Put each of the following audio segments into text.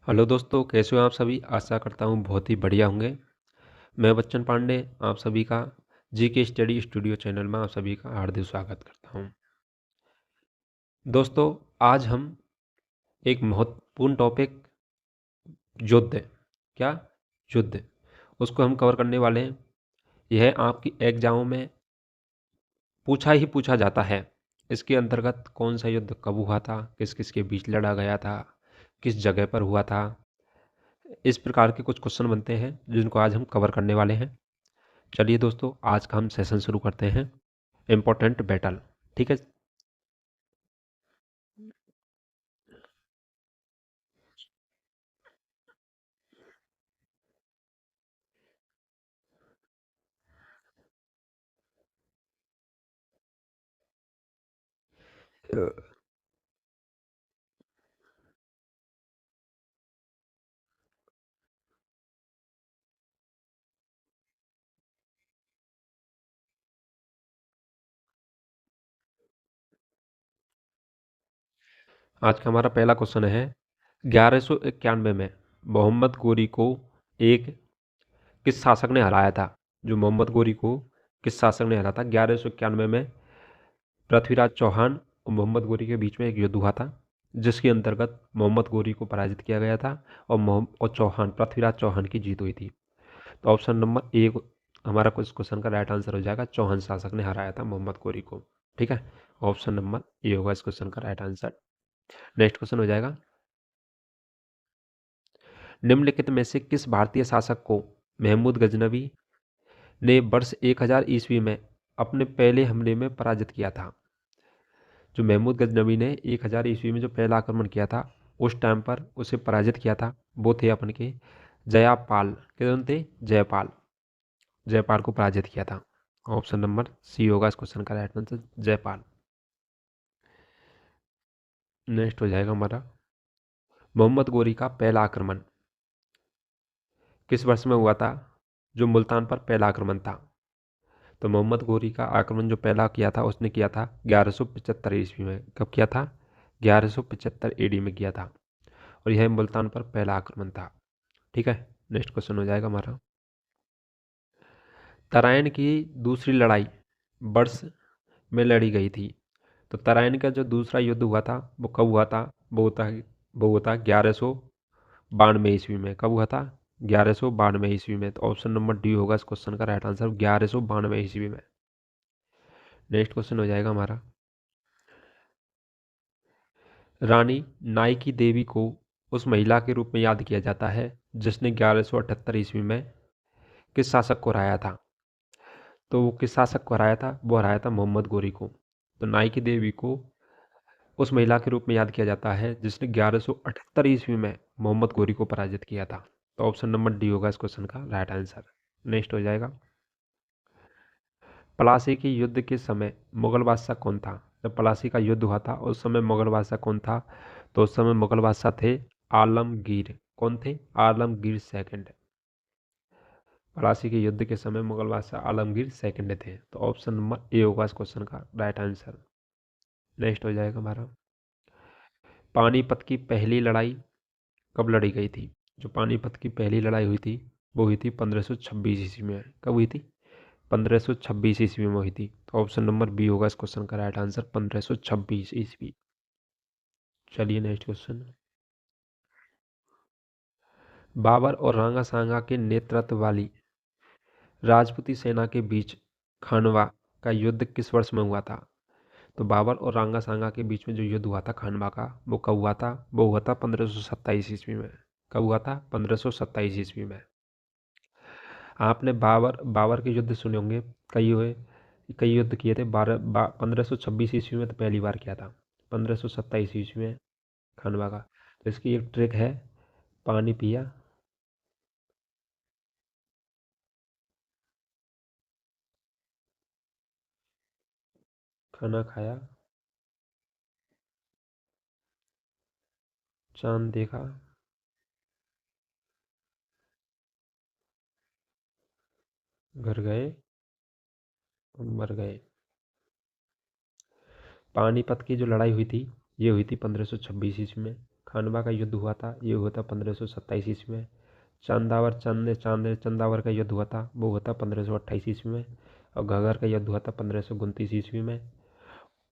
Hello दोस्तों, कैसे हो आप सभी। आशा करता हूँ बहुत ही बढ़िया होंगे। मैं बच्चन पांडे आप सभी का जी के स्टडी स्टूडियो चैनल में आप सभी का हार्दिक स्वागत करता हूँ। दोस्तों, आज हम एक महत्वपूर्ण टॉपिक युद्ध, क्या युद्ध, उसको हम कवर करने वाले हैं। यह आपकी एग्जामों में पूछा ही पूछा जाता है। इसके अंतर्गत कौन सा युद्ध कब हुआ था, किस किस के बीच लड़ा गया था, किस जगह पर हुआ था, इस प्रकार के कुछ क्वेश्चन बनते हैं जिनको आज हम कवर करने वाले हैं। चलिए दोस्तों, आज का हम सेशन शुरू करते हैं। इम्पोर्टेंट बैटल, ठीक है। आज का हमारा पहला क्वेश्चन है, 1191 में मोहम्मद गोरी को एक किस शासक ने हराया था। जो मोहम्मद गोरी को किस शासक ने हराया था 1191 में। पृथ्वीराज चौहान और मोहम्मद गोरी के बीच में एक युद्ध हुआ था, जिसके अंतर्गत मोहम्मद गोरी को पराजित किया गया था और चौहान, पृथ्वीराज चौहान की जीत हुई थी। तो ऑप्शन नंबर ए हमारा कुछ क्वेश्चन का राइट आंसर हो जाएगा, चौहान शासक ने हराया था मोहम्मद गोरी को। ठीक है, ऑप्शन नंबर ए होगा इस क्वेश्चन का राइट आंसर। नेक्स्ट क्वेश्चन हो जाएगा, निम्नलिखित में से किस भारतीय शासक को महमूद गजनवी ने वर्ष 1000 ईस्वी में अपने पहले हमले में पराजित किया था। जो महमूद गजनवी ने 1000 ईस्वी में जो पहला आक्रमण किया था, उस टाइम पर उसे पराजित किया था, वो थे अपन के जयापाल। कितने थे? जयपाल। जयपाल को पराजित किया था। ऑप्शन नंबर सी होगा इस क्वेश्चन का राइट आंसर, जयपाल। नेक्स्ट हो जाएगा हमारा, मोहम्मद गोरी का पहला आक्रमण किस वर्ष में हुआ था। जो मुल्तान पर पहला आक्रमण था, तो मोहम्मद गोरी का आक्रमण जो पहला किया था उसने किया था 1175 ईस्वी में। कब किया था? 1175 एडी में किया था, और यह मुल्तान पर पहला आक्रमण था। ठीक है, नेक्स्ट क्वेश्चन हो जाएगा हमारा, तराइन की दूसरी लड़ाई वर्ष में लड़ी गई थी। तो तराइन का जो दूसरा युद्ध हुआ था वो कब हुआ था? वो होता 1192 ईस्वी में। कब हुआ था? 1192 ईस्वी में। तो ऑप्शन नंबर डी होगा इस क्वेश्चन का राइट आंसर, 1192 ईस्वी में। नेक्स्ट क्वेश्चन हो जाएगा हमारा, रानी नाइकी देवी को उस महिला के रूप में याद किया जाता है जिसने 1178 ईस्वी में किस शासक को हराया था। तो वो किस शासक को हराया था? वो हराया था मोहम्मद गोरी को। तो नाइकी देवी को उस महिला के रूप में याद किया जाता है जिसने 1178 ईस्वी में मोहम्मद गोरी को पराजित किया था। तो ऑप्शन नंबर डी होगा इस क्वेश्चन का राइट आंसर। नेक्स्ट हो जाएगा, प्लासी के युद्ध के समय मुगल बादशाह कौन था। जब प्लासी का युद्ध हुआ था उस समय मुगल बादशाह कौन था? तो उस समय मुगल बादशाह थे आलमगीर। कौन थे? आलमगीर सेकंड। प्लासी के युद्ध के समय मुगल बादशाह आलमगीर सेकंड थे। तो ऑप्शन नंबर ए होगा इस क्वेश्चन का राइट आंसर। नेक्स्ट हो जाएगा हमारा, पानीपत की पहली लड़ाई कब लड़ी गई थी। जो पानीपत की पहली लड़ाई हुई थी वो हुई थी 1526 ईस्वी में। कब हुई थी? 1526 ईस्वी में हुई थी। तो ऑप्शन नंबर बी होगा इस क्वेश्चन का राइट आंसर, 1526 ईस्वी। चलिए नेक्स्ट क्वेश्चन, बाबर और रांगा सांगा के नेतृत्व वाली राजपूती सेना के बीच खानवा का युद्ध किस वर्ष में हुआ था। तो बाबर और रांगा सांगा के बीच में जो युद्ध हुआ था खानवा का, वो कब हुआ था? वो हुआ था 1527 ईस्वी में। कब हुआ था? 1527 ईस्वी में। आपने बाबर बाबर के युद्ध सुने होंगे, कई हुए, कई युद्ध किए थे। 1526 ईस्वी में तो पहली बार किया था, 1527 ईस्वी में खानवा का। तो इसकी एक ट्रिक है, पानी पिया, खाना खाया, चांद देखा, घर गए और मर गए। पानीपत की जो लड़ाई हुई थी ये हुई थी 1526 ईस्वी में खानवा का युद्ध हुआ था, ये हुआ था 1527 ईस्वी में। चंदावर का युद्ध हुआ था, वो हुआ था 1528 ईस्वी में। और घगर का युद्ध हुआ था 1529 ईस्वी में।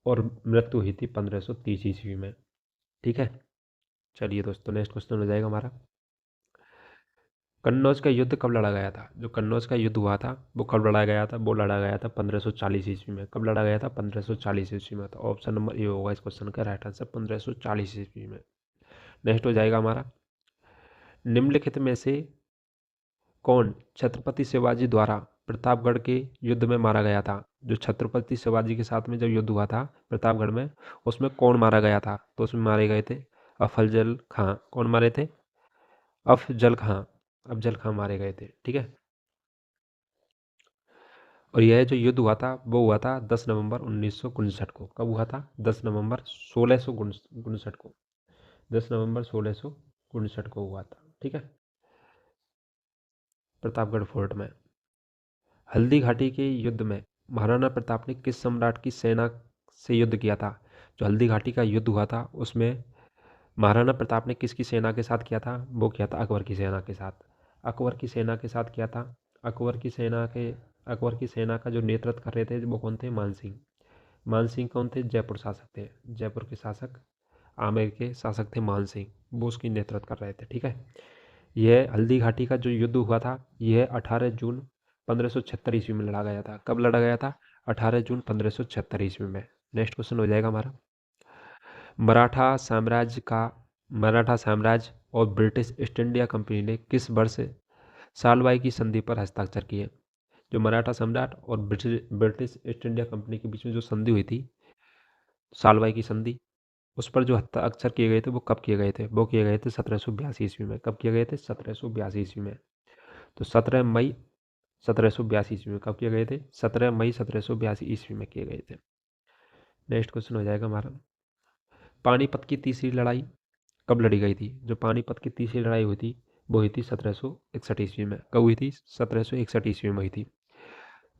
और मृत्यु हुई थी 1530 ईस्वी में। ठीक है, चलिए दोस्तों नेक्स्ट क्वेश्चन हो जाएगा हमारा। कन्नौज का युद्ध कब लड़ा गया था? जो कन्नौज का युद्ध हुआ था वो कब लड़ा गया था? वो लड़ा गया था 1540 ईस्वी में। कब लड़ा गया था? 1540 ईस्वी में। तो ऑप्शन नंबर ए होगा इस क्वेश्चन का राइट आंसर, 1540 ईस्वी में। नेक्स्ट हो जाएगा हमारा, निम्नलिखित में से कौन छत्रपति शिवाजी द्वारा प्रतापगढ़ के युद्ध में मारा गया था? जो छत्रपति शिवाजी के साथ में जब युद्ध हुआ था प्रतापगढ़ में, उसमें कौन मारा गया था? तो उसमें मारे गए थे अफजल खां। कौन मारे थे? अफजल खां। अफजल खां मारे गए थे। ठीक है, और यह जो युद्ध हुआ था वो हुआ था 10 नवंबर 1959 को। कब हुआ था? 10 नवंबर 1659 को। 10 नवंबर 1659 को हुआ था। ठीक है, प्रतापगढ़ फोर्ट में। हल्दी घाटी के युद्ध में महाराणा प्रताप ने किस सम्राट की सेना से युद्ध किया था? जो हल्दी घाटी का युद्ध हुआ था उसमें महाराणा प्रताप ने किसकी सेना के साथ किया था? वो किया था अकबर की सेना के साथ। अकबर की सेना के साथ किया था। अकबर की सेना का जो नेतृत्व कर रहे थे वो कौन थे? मान सिंह। मान सिंह कौन थे? जयपुर शासक थे। जयपुर के शासक, आमेर के शासक थे मान सिंह, वो उसकी नेतृत्व कर रहे थे। ठीक है, यह हल्दी घाटी का जो युद्ध हुआ था यह 18 जून 1576 ईस्वी में लड़ा गया था। कब लड़ा गया था? 18 जून 1576 ईस्वी में। नेक्स्ट क्वेश्चन हो जाएगा हमारा, मराठा साम्राज्य और ब्रिटिश ईस्ट इंडिया कंपनी ने किस वर्ष सालवाई की संधि पर हस्ताक्षर किए? जो मराठा सम्राट और ब्रिटिश ईस्ट इंडिया कंपनी के बीच में जो संधि हुई थी, सालवाई की संधि, उस पर जो हस्ताक्षर किए गए थे वो कब किए गए थे? वो किए गए थे 1782 ईस्वी में। कब किए गए थे? 1782 ईस्वी में। तो 17 मई 1782 ईस्वी में कब किए गए थे? 17 मई 1782 ईस्वी में किए गए थे। नेक्स्ट क्वेश्चन हो जाएगा हमारा, पानीपत की तीसरी लड़ाई कब लड़ी गई थी? जो पानीपत की तीसरी लड़ाई हुई थी वो हुई थी 1761 ईस्वी में। कब हुई थी? 1761 ईस्वी में हुई थी।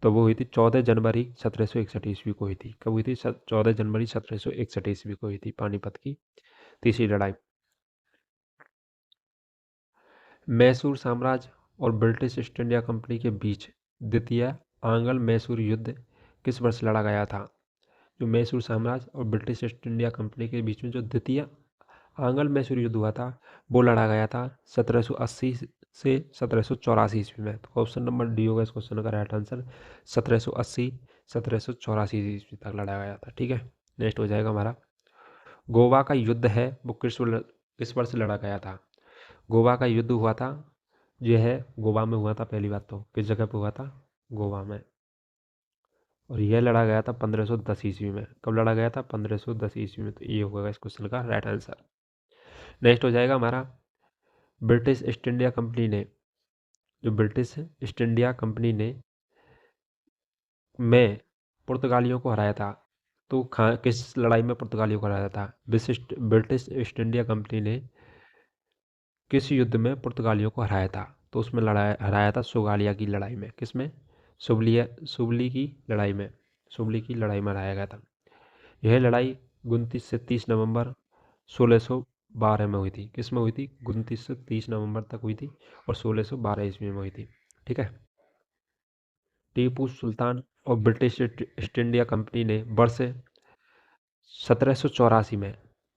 तो वो हुई थी 14 जनवरी 1761 ईस्वी को हुई थी। कब हुई थी? 14 जनवरी 1761 ईस्वी को हुई थी पानीपत की तीसरी लड़ाई। मैसूर साम्राज्य और ब्रिटिश ईस्ट इंडिया कंपनी के बीच द्वितीय आंग्ल मैसूर युद्ध किस वर्ष लड़ा गया था? जो मैसूर साम्राज्य और ब्रिटिश ईस्ट इंडिया कंपनी के बीच में जो द्वितीय आंग्ल मैसूर युद्ध हुआ था वो लड़ा गया था 1780 से 1784 ईस्वी में। तो ऑप्शन नंबर डी होगा इस क्वेश्चन का राइट आंसर, 1780 1784 ईस्वी तक लड़ा गया था। ठीक है, नेक्स्ट हो जाएगा हमारा, गोवा का युद्ध है वो किस वर्ष लड़ा गया था? गोवा का युद्ध हुआ था, यह है गोवा में हुआ था। पहली बात तो किस जगह पे हुआ था? गोवा में। और यह लड़ा गया था 1510 ईस्वी में। कब लड़ा गया था? 1510 ईस्वी में। तो ये होगा इस क्वेश्चन का राइट आंसर। नेक्स्ट हो जाएगा हमारा, ब्रिटिश ईस्ट इंडिया कंपनी ने, जो ब्रिटिश ईस्ट इंडिया कंपनी ने में पुर्तगालियों को हराया था, तो किस लड़ाई में पुर्तगालियों को हराया था? ब्रिटिश ईस्ट इंडिया कंपनी ने किस युद्ध में पुर्तगालियों को हराया था? तो उसमें हराया था सुगालिया की लड़ाई में। किसमें? सुबली की लड़ाई में। सुबली की लड़ाई में हराया गया था। यह लड़ाई 29 से 30 नवंबर 1612 में हुई थी। किस में हुई थी? 29 से 30 नवंबर तक हुई थी और 1612 ईस्वी में हुई थी। ठीक है, टीपू सुल्तान और ब्रिटिश ईस्ट इंडिया कंपनी ने वर्ष 1784 में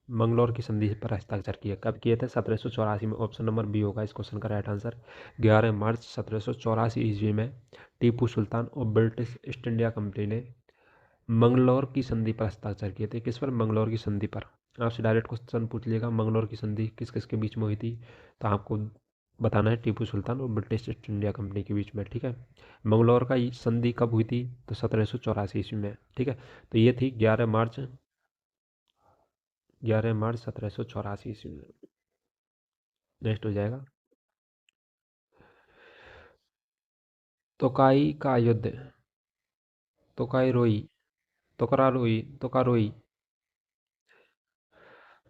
मंगलौर की संधि पर हस्ताक्षर किए। कब किए थे? 1784 में। ऑप्शन नंबर बी होगा इस क्वेश्चन का राइट आंसर, 11 मार्च 1784 ईस्वी में टीपू सुल्तान और ब्रिटिश ईस्ट इंडिया कंपनी ने मंगलौर की संधि पर हस्ताक्षर किए थे। किस पर? मंगलौर की संधि पर। आपसे डायरेक्ट क्वेश्चन पूछ लिएगा मंगलौर की संधि किस किस के बीच में हुई थी, तो आपको बताना है टीपू सुल्तान और ब्रिटिश ईस्ट इंडिया कंपनी के बीच में। ठीक है, मंगलौर का संधि कब हुई थी? तो 1784 ईस्वी में। ठीक है, तो ये थी 11 मार्च 1784 ईस्वी में। नेक्स्ट हो जाएगा, तोकाई का युद्ध, तोकाई तोकरारोई तोकारोई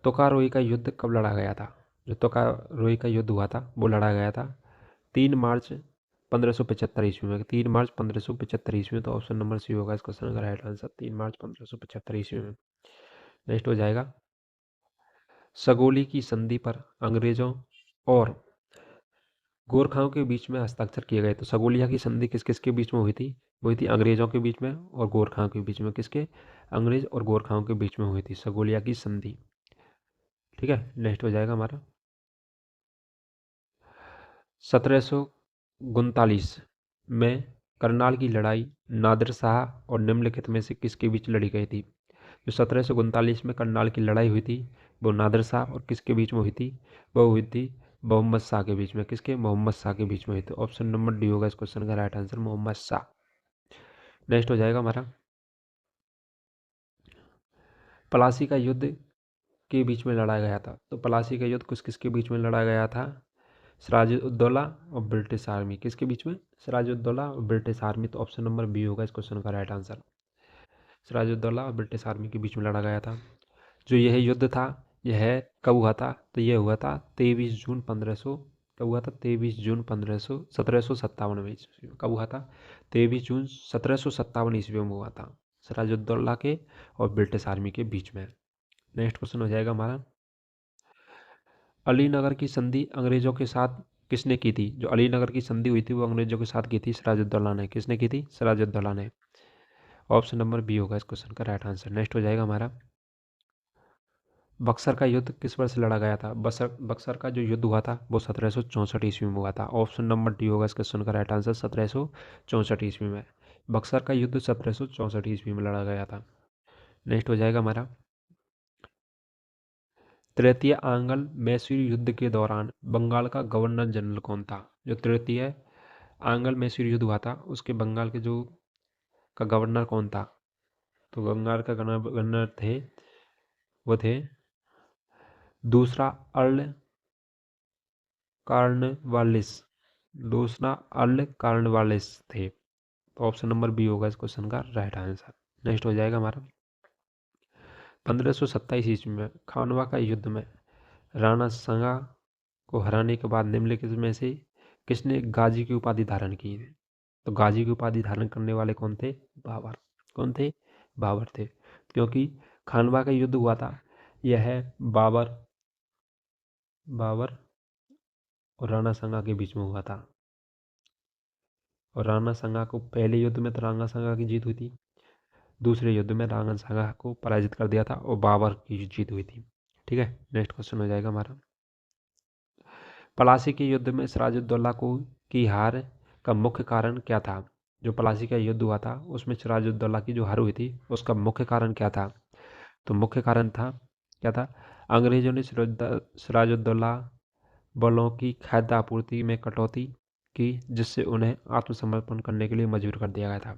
तोकारोई का युद्ध कब लड़ा गया था? जो तोकारोई का युद्ध हुआ था वो लड़ा गया था 3 मार्च 1575 ईस्वी में। 3 मार्च 1575 ईस्वी में। तो ऑप्शन नंबर सी होगा इस क्वेश्चन का राइट आंसर, 3 मार्च 1575 ईस्वी में। नेक्स्ट हो जाएगा, सगोली की संधि पर अंग्रेजों और गोरखाओं के बीच में हस्ताक्षर किए गए। तो सगोलिया की संधि किस किस के बीच में हुई थी? हुई थी अंग्रेजों के बीच में और गोरखाओं के बीच में। किसके? अंग्रेज और गोरखाओं के बीच में हुई थी सगोलिया की संधि। ठीक है, नेक्स्ट हो जाएगा हमारा 1739 में करनाल की लड़ाई नादिर शाह और निम्नलिखित में से किसके बीच लड़ी गई थी? जो 1739 में करनाल की लड़ाई हुई थी वो नादिर शाह और किसके बीच में हुई थी? वो हुई थी मोहम्मद शाह के बीच में। किसके? मोहम्मद शाह के बीच में हुई थी। ऑप्शन नंबर डी होगा इस क्वेश्चन का right answer, Mohammad Shah. Next हो जाएगा हमारा प्लासी का युद्ध के बीच में लड़ा गया था। तो प्लासी का युद्ध किस किसके बीच में लड़ा गया था? सिराजुद्दौला और ब्रिटिश आर्मी। किसके बीच में? सिराजुद्दौला और ब्रिटिश आर्मी। तो ऑप्शन नंबर बी होगा इस क्वेश्चन का राइट आंसर, सिराजुद्दौला और ब्रिटिश आर्मी के बीच में लड़ा गया था। जो यह युद्ध था यह कब हुआ था? तो यह हुआ था 23 जून 1500। कब हुआ था? 1757 में ईस्वी में। कब हुआ था? 23 जून 1757 ईस्वी में हुआ था, सिराजुद्दौला के और ब्रिटिश आर्मी के बीच में। नेक्स्ट क्वेश्चन हो जाएगा हमारा अलीनगर की संधि अंग्रेजों के साथ किसने की थी? जो अलीनगर की संधि हुई थी वो अंग्रेजों के साथ की थी सिराजुद्दौला ने। किसने की थी? सिराजुद्दौला ने। ऑप्शन नंबर बी होगा इस क्वेश्चन का राइट आंसर। नेक्स्ट हो जाएगा हमारा बक्सर का युद्ध किस वर्ष लड़ा गया था? बक्सर का जो युद्ध हुआ था वो 1764 ईस्वी में हुआ था। ऑप्शन नंबर डी होगा इस क्वेश्चन का राइट आंसर, 1764 ईस्वी में। बक्सर का युद्ध 1764 ईस्वी में लड़ा गया था। नेक्स्ट हो जाएगा हमारा तृतीय आंग्ल मैसूर युद्ध के दौरान बंगाल का गवर्नर जनरल कौन था? जो तृतीय आंग्ल मैसूर युद्ध हुआ था उसके बंगाल के जो का गवर्नर कौन था? तो बंगाल का गवर्नर थे वो थे दूसरा अर्ल कार्नवालिस। दूसरा अर्ल कार्नवालिस थे। तो ऑप्शन नंबर बी होगा इस क्वेश्चन का राइट आंसर। नेक्स्ट हो जाएगा हमारा 1527 ईस्वी में खानवा का युद्ध में राणा सांगा को हराने के बाद निम्नलिखित में से किसने गाजी की उपाधि धारण की? तो गाजी की उपाधि धारण करने वाले कौन थे? बाबर। कौन थे? बाबर थे। क्योंकि खानवा का युद्ध हुआ था यह बाबर बाबर और राणा सांगा के बीच में हुआ था। और राणा सांगा को पहले युद्ध में तो राणा सांगा की जीत हुई थी, दूसरे युद्ध में राणा सांगा को पराजित कर दिया था और बाबर की जीत हुई थी। ठीक है, नेक्स्ट क्वेश्चन हो जाएगा हमारा प्लासी के युद्ध में सिराजुद्दौला को की हार का मुख्य कारण क्या था? जो प्लासी का युद्ध हुआ था उसमें सिराजुद्दौला की जो हार हुई थी उसका मुख्य कारण क्या था? तो मुख्य कारण था क्या था? अंग्रेजों ने सिराजुद्दौला बलों की खाद्य आपूर्ति में कटौती की जिससे उन्हें आत्मसमर्पण करने के लिए मजबूर कर दिया गया था।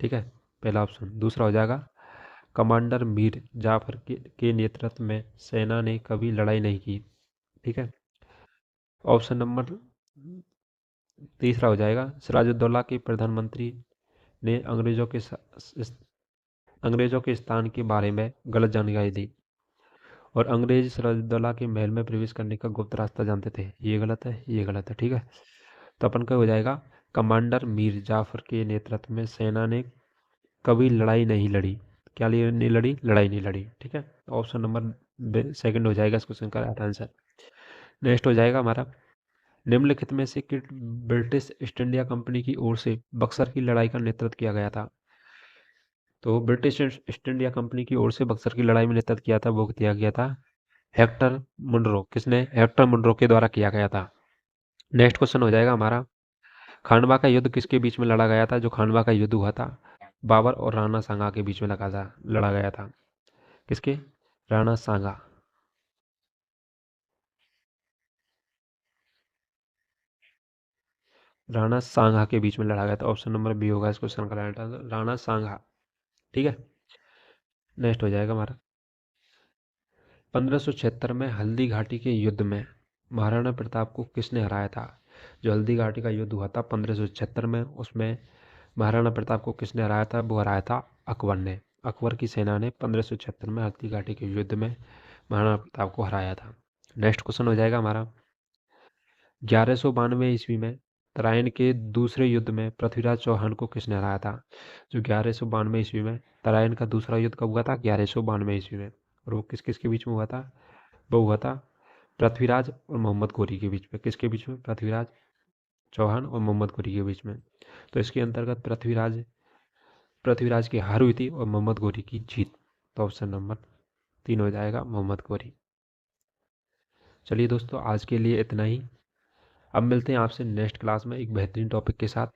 ठीक है, पहला ऑप्शन। दूसरा हो जाएगा कमांडर मीर जाफर के नेतृत्व में सेना ने कभी लड़ाई नहीं की। ठीक है, ऑप्शन नंबर तीसरा हो जाएगा सिराजुद्दौला के प्रधानमंत्री ने अंग्रेजों के स्थान के बारे में गलत जानकारी दी और अंग्रेज सिराजुद्दौला के महल में प्रवेश करने का गुप्त रास्ता जानते थे। ये गलत है, ये गलत है। ठीक है, तो अपन का हो जाएगा कमांडर मीर जाफर के नेतृत्व में सेना ने कभी लड़ाई नहीं लड़ी। क्या नहीं लड़ी? लड़ाई नहीं लड़ी। ठीक है, ऑप्शन नंबर सेकंड हो जाएगा इस क्वेश्चन का राइट आंसर। नेक्स्ट हो जाएगा हमारा निम्नलिखित में से कि ब्रिटिश ईस्ट इंडिया कंपनी की ओर से बक्सर की लड़ाई का नेतृत्व किया गया था? तो ब्रिटिश ईस्ट इंडिया कंपनी की ओर से बक्सर की लड़ाई में नेतृत्व किया था वो किया गया था हेक्टर मुनरो। किसने? हेक्टर मुनरो के द्वारा किया गया था। नेक्स्ट क्वेश्चन हो जाएगा हमारा खानवा का युद्ध किसके बीच में लड़ा गया था? जो खानवा का युद्ध हुआ था बाबर और राणा सांगा के बीच में लड़ा गया था। किसके? राणा सांगा। राणा सांगा के बीच में लड़ा गया था। ऑप्शन नंबर बी होगा इस क्वेश्चन का राइट आंसर, राणा सांगा। ठीक है, नेक्स्ट हो जाएगा हमारा 1576 में हल्दी घाटी के युद्ध में महाराणा प्रताप को किसने हराया था? जो हल्दी घाटी का युद्ध हुआ था 1576 में उसमें महाराणा प्रताप को किसने हराया था? वो हराया था अकबर ने। अकबर की सेना ने 1576 में हल्दी घाटी के युद्ध में महाराणा प्रताप को हराया था। नेक्स्ट क्वेश्चन हो जाएगा हमारा 1192 ईस्वी में तराइन के दूसरे युद्ध में पृथ्वीराज चौहान को किसने हराया था? जो 1192 ईस्वी में तराइन का दूसरा युद्ध कब हुआ था? 1192 ईस्वी में। और वो किस किस के बीच में हुआ था? वो हुआ था पृथ्वीराज और मोहम्मद गौरी के बीच में। किसके बीच में? पृथ्वीराज चौहान और मोहम्मद गौरी के बीच में। तो इसके अंतर्गत पृथ्वीराज की हार हुई थी और मोहम्मद गौरी की जीत। तो ऑप्शन नंबर 3 हो जाएगा मोहम्मद गौरी। चलिए दोस्तों, आज के लिए इतना ही। अब मिलते हैं आपसे नेक्स्ट क्लास में एक बेहतरीन टॉपिक के साथ।